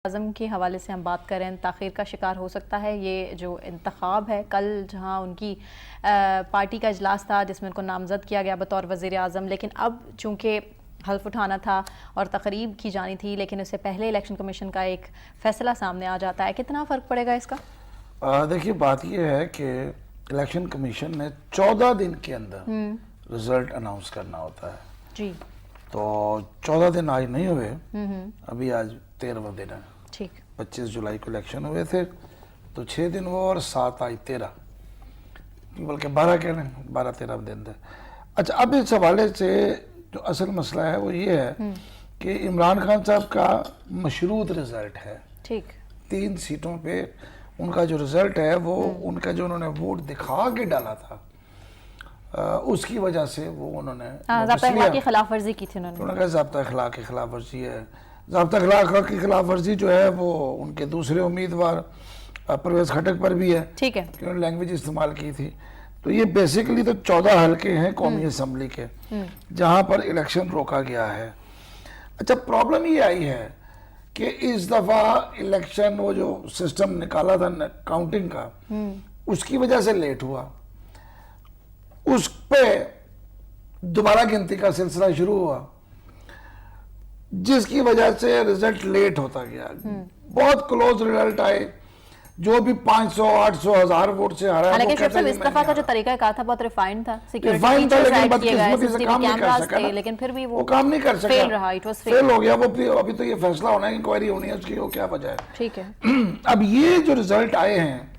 आज़म के हवाले से हम बात करें, ताख़ीर का शिकार हो सकता है ये जो इंतखाब है। कल जहां उनकी पार्टी का इजलास था जिसमें उनको नामज़द किया गया बतौर वज़ीर आज़म, लेकिन अब चूँकि हल्फ उठाना था और तकरीब की जानी थी, लेकिन उससे पहले इलेक्शन कमीशन का एक फ़ैसला सामने आ जाता है। कितना फ़र्क पड़ेगा इसका? देखिए, बात यह है कि इलेक्शन कमीशन ने 14 दिन के अंदर रिजल्ट अनाउंस करना होता है जी। तो 14 दिन आज नहीं हुए, अभी आज 13वां दिन है। ठीक। 25 जुलाई को इलेक्शन हुए थे तो 6 दिन हुआ और 7 आज 13, बल्कि 12 कह लें, 12-13 दिन थे। अच्छा, अब इस हवाले से जो असल मसला है वो ये है कि इमरान खान साहब का मशरूत रिजल्ट है। ठीक। 3 सीटों पे उनका जो रिजल्ट है वो उनका जो उन्होंने वोट दिखा के डाला था उसकी वजह से वो उन्होंने ज़ाब्ता की खिलाफ वर्जी की थी। उन्होंने कहा ज़ाब्ता अखलाक की खिलाफ वर्जी है। ज़ाब्ता अखलाक की खिलाफ वर्जी जो है वो उनके दूसरे उम्मीदवार परवेज खटक पर भी है। ठीक है, कि उन्होंने लैंग्वेज इस्तेमाल की थी। तो ये बेसिकली तो 14 हल्के हैं कौमी असम्बली के जहां पर इलेक्शन रोका गया है। अच्छा, प्रॉब्लम ये आई है कि इस दफा इलेक्शन वो जो सिस्टम निकाला था काउंटिंग का उसकी वजह से लेट हुआ, उस पे दोबारा गिनती का सिलसिला शुरू हुआ जिसकी वजह से रिजल्ट लेट होता गया। बहुत क्लोज रिजल्ट आए, जो भी 500, 800, 1000 वोट से हारा है। हालांकि इस दफा का जो तरीका कहा था बहुत रिफाइंड था, रिफाइंड था, लेकिन बदकिस्मती से काम नहीं कर सका, लेकिन फिर भी वो काम नहीं कर सका, फेल रहा, इट वाज फेल हो गया वो। अभी तो ये फैसला होना है, इंक्वायरी होनी है उसकी, वो क्या वजह है। ठीक है। अब ये जो रिजल्ट आए हैं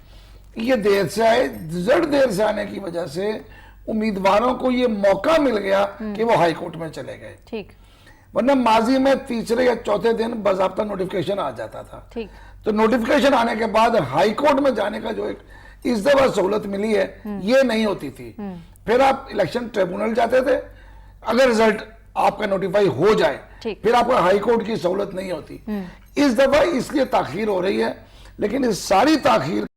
ये देर से आए, रिजल्ट देर से आने की वजह से उम्मीदवारों को ये मौका मिल गया कि वो हाई कोर्ट में चले गए। ठीक। वरना माजी में तीसरे या चौथे दिन बाज़ाब्ता नोटिफिकेशन आ जाता था। ठीक। तो नोटिफिकेशन आने के बाद हाई कोर्ट में जाने का जो एक इस दफा सहूलत मिली है ये नहीं होती थी। फिर आप इलेक्शन ट्रिब्यूनल जाते थे, अगर रिजल्ट आपका नोटिफाई हो जाए फिर आपको हाई कोर्ट की सहूलत नहीं होती। इस दफा इसलिए ताखीर हो रही है, लेकिन इस सारी ताखीर